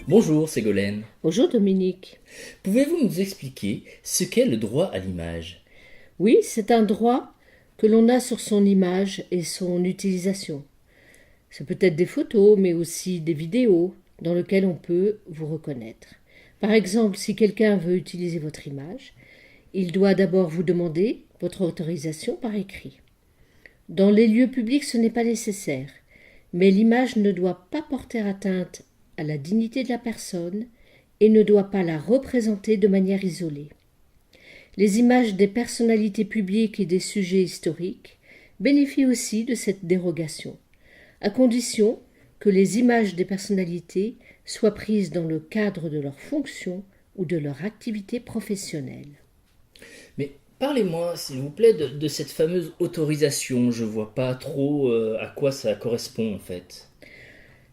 Bonjour Ségolène. Bonjour Dominique. Pouvez-vous nous expliquer ce qu'est le droit à l'image? Oui, c'est un droit que l'on a sur son image et son utilisation. Ce peut être des photos, mais aussi des vidéos dans lesquelles on peut vous reconnaître. Par exemple, si quelqu'un veut utiliser votre image, il doit d'abord vous demander votre autorisation par écrit. Dans les lieux publics, ce n'est pas nécessaire, mais l'image ne doit pas porter atteinte à la dignité de la personne et ne doit pas la représenter de manière isolée. Les images des personnalités publiques et des sujets historiques bénéficient aussi de cette dérogation, à condition que les images des personnalités soient prises dans le cadre de leur fonction ou de leur activité professionnelle. Mais parlez-moi, s'il vous plaît, de cette fameuse autorisation. Je vois pas trop à quoi ça correspond en fait.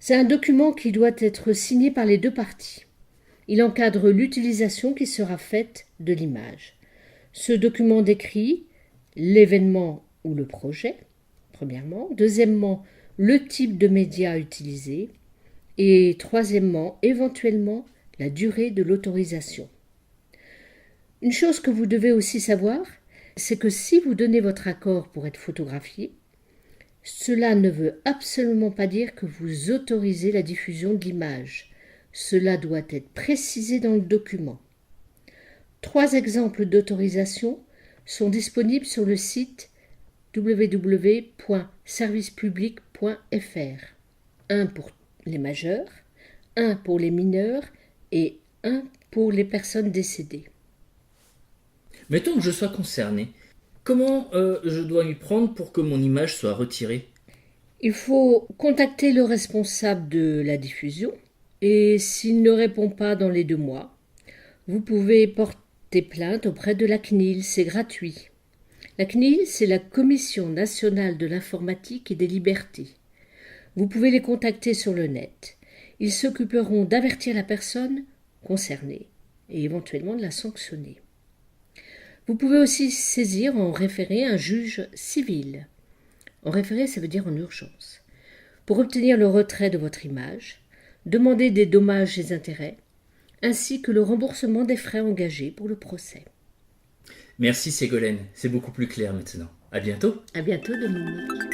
C'est un document qui doit être signé par les deux parties. Il encadre l'utilisation qui sera faite de l'image. Ce document décrit l'événement ou le projet, premièrement. Deuxièmement, le type de média utilisé. Et troisièmement, éventuellement, la durée de l'autorisation. Une chose que vous devez aussi savoir, c'est que si vous donnez votre accord pour être photographié, cela ne veut absolument pas dire que vous autorisez la diffusion de l'image. Cela doit être précisé dans le document. 3 exemples d'autorisation sont disponibles sur le site www.servicepublic.fr. Un pour les majeurs, un pour les mineurs et un pour les personnes décédées. Mettons que je sois concerné. Comment je dois m'y prendre pour que mon image soit retirée? Il faut contacter le responsable de la diffusion et s'il ne répond pas dans les 2 mois, vous pouvez porter plainte auprès de la CNIL, c'est gratuit. La CNIL, c'est la Commission nationale de l'informatique et des libertés. Vous pouvez les contacter sur le net. Ils s'occuperont d'avertir la personne concernée et éventuellement de la sanctionner. Vous pouvez aussi saisir en référé un juge civil. En référé, ça veut dire en urgence. Pour obtenir le retrait de votre image, demandez des dommages et intérêts, ainsi que le remboursement des frais engagés pour le procès. Merci Ségolène, c'est beaucoup plus clair maintenant. À bientôt. À bientôt, Dominique.